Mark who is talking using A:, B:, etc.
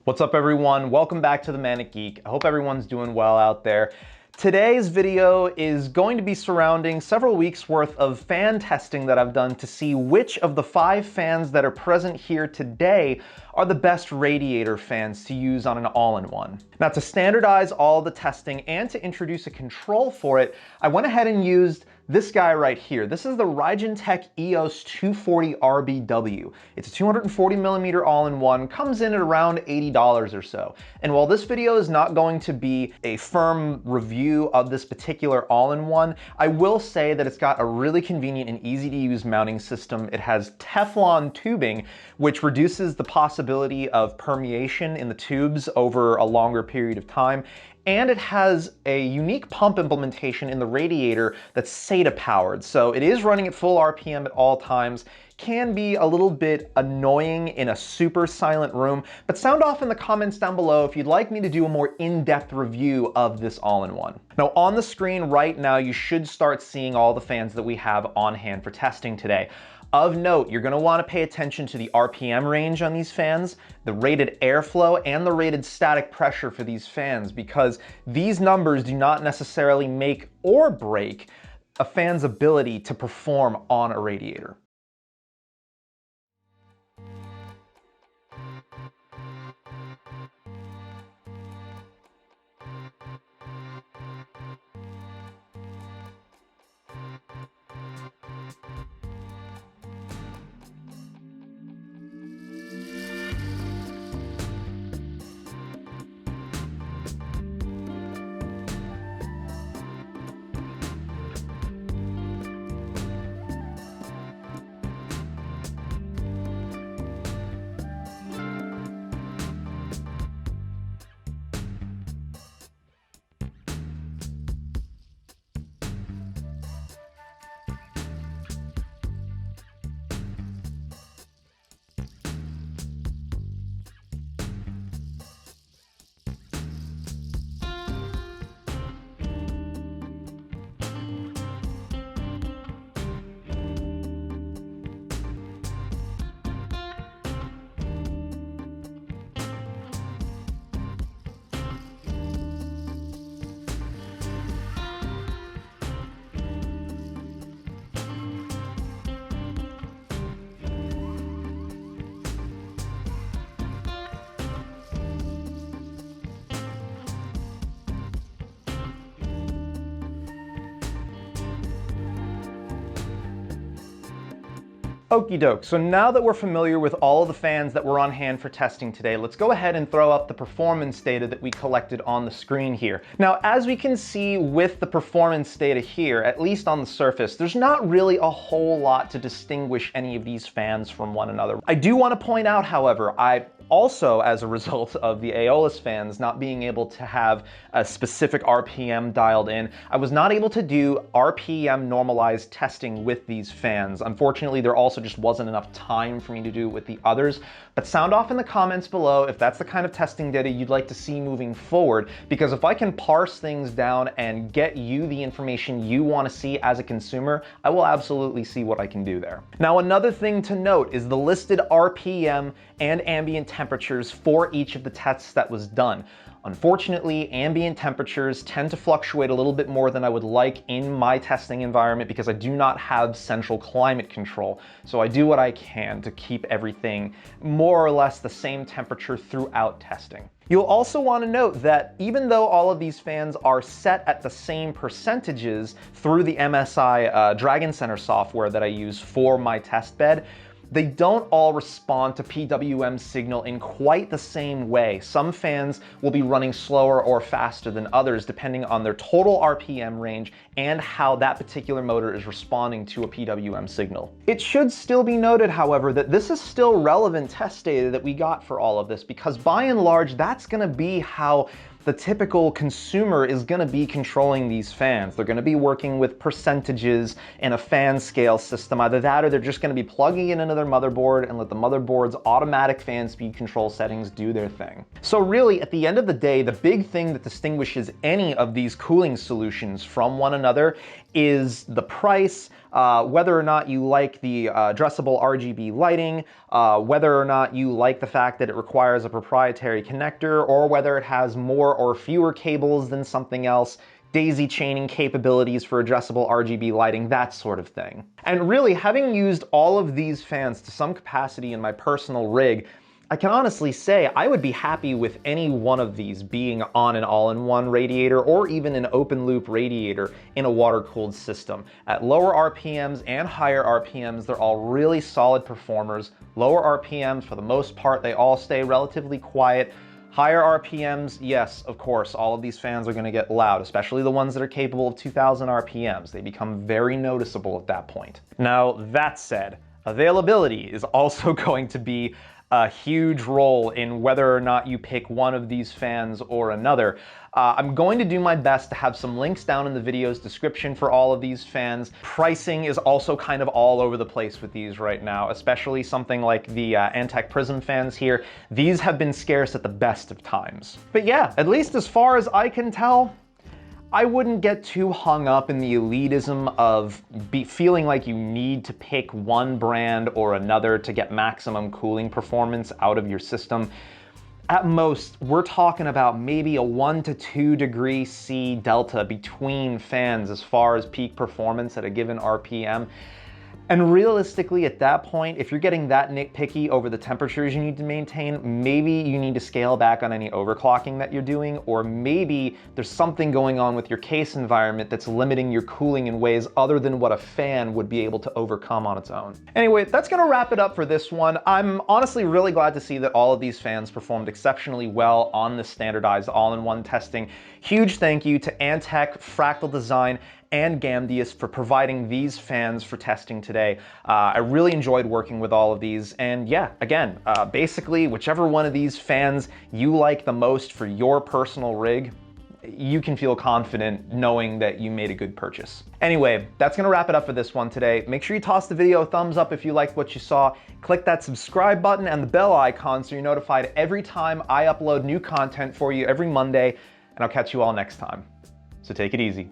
A: What's up everyone? Welcome back to the Manic Geek. I hope everyone's doing well out there. Today's video is going to be surrounding several weeks worth of fan testing that I've done to see which of the 5 fans that are present here today are the best Radiator fans to use on an all-in-one. Now, to standardize all the testing and to introduce a control for it, I went ahead and used this guy right here. This is the Raijintek EOS 240 RBW. It's a 240mm all-in-one, comes in at around $80 or so. And while this video is not going to be a firm review of this particular all-in-one, I will say that it's got a really convenient and easy to use mounting system. It has Teflon tubing, which reduces the possibility of permeation in the tubes over a longer period of time. And it has a unique pump implementation in the radiator that's SATA powered. So it is running at full RPM at all times. Can be a little bit annoying in a super silent room, but sound off in the comments down below if you'd like me to do a more in-depth review of this all-in-one. Now on the screen right now, you should start seeing all the fans that we have on hand for testing today. Of note, you're going to want to pay attention to the RPM range on these fans, the rated airflow, and the rated static pressure for these fans, because these numbers do not necessarily make or break a fan's ability to perform on a radiator. Okie doke, so now that we're familiar with all of the fans that were on hand for testing today, let's go ahead and throw up the performance data that we collected on the screen here. Now, as we can see with the performance data here, at least on the surface, there's not really a whole lot to distinguish any of these fans from one another. I do want to point out, however, I also, as a result of the AIO fans not being able to have a specific RPM dialed in, I was not able to do RPM normalized testing with these fans. Unfortunately, there also just wasn't enough time for me to do it with the others. But sound off in the comments below if that's the kind of testing data you'd like to see moving forward, because if I can parse things down and get you the information you want to see as a consumer, I will absolutely see what I can do there. Now, another thing to note is the listed RPM and ambient temperatures for each of the tests that was done. Unfortunately, ambient temperatures tend to fluctuate a little bit more than I would like in my testing environment because I do not have central climate control. So I do what I can to keep everything more or less the same temperature throughout testing. You'll also want to note that even though all of these fans are set at the same percentages through the MSI Dragon Center software that I use for my test bed, they don't all respond to PWM signal in quite the same way. Some fans will be running slower or faster than others depending on their total RPM range and how that particular motor is responding to a PWM signal. It should still be noted, however, that this is still relevant test data that we got for all of this, because by and large, that's going to be how the typical consumer is going to be controlling these fans. They're going to be working with percentages and a fan scale system. Either that or they're just going to be plugging in another regular motherboard and let the motherboard's automatic fan speed control settings do their thing. So really, at the end of the day, the big thing that distinguishes any of these cooling solutions from one another is the price, whether or not you like the addressable RGB lighting, whether or not you like the fact that it requires a proprietary connector, or whether it has more or fewer cables than something else, daisy chaining capabilities for addressable RGB lighting, that sort of thing. And really, having used all of these fans to some capacity in my personal rig, I can honestly say I would be happy with any one of these being on an all-in-one radiator or even an open-loop radiator in a water-cooled system. At lower RPMs and higher RPMs, they're all really solid performers. Lower RPMs, for the most part, they all stay relatively quiet. Higher RPMs, yes, of course, all of these fans are going to get loud, especially the ones that are capable of 2000 RPMs. They become very noticeable at that point. Now, that said, availability is also going to be a huge role in whether or not you pick one of these fans or another. I'm going to do my best to have some links down in the video's description for all of these fans. Pricing is also kind of all over the place with these right now, especially something like the Antec Prism fans here. These have been scarce at the best of times. But yeah, at least as far as I can tell, I wouldn't get too hung up in the elitism of feeling like you need to pick one brand or another to get maximum cooling performance out of your system. At most, we're talking about maybe a 1 to 2 degrees C delta between fans as far as peak performance at a given RPM. And realistically, at that point, if you're getting that nitpicky over the temperatures you need to maintain, maybe you need to scale back on any overclocking that you're doing, or maybe there's something going on with your case environment that's limiting your cooling in ways other than what a fan would be able to overcome on its own. Anyway, that's gonna wrap it up for this one. I'm honestly really glad to see that all of these fans performed exceptionally well on the standardized all-in-one testing. Huge thank you to Antec, Fractal Design, and Gamdias for providing these fans for testing today. I really enjoyed working with all of these, and yeah, again, basically whichever one of these fans you like the most for your personal rig, you can feel confident knowing that you made a good purchase. Anyway, that's gonna wrap it up for this one today. Make sure you toss the video a thumbs up if you liked what you saw. Click that subscribe button and the bell icon so you're notified every time I upload new content for you every Monday, and I'll catch you all next time. So take it easy.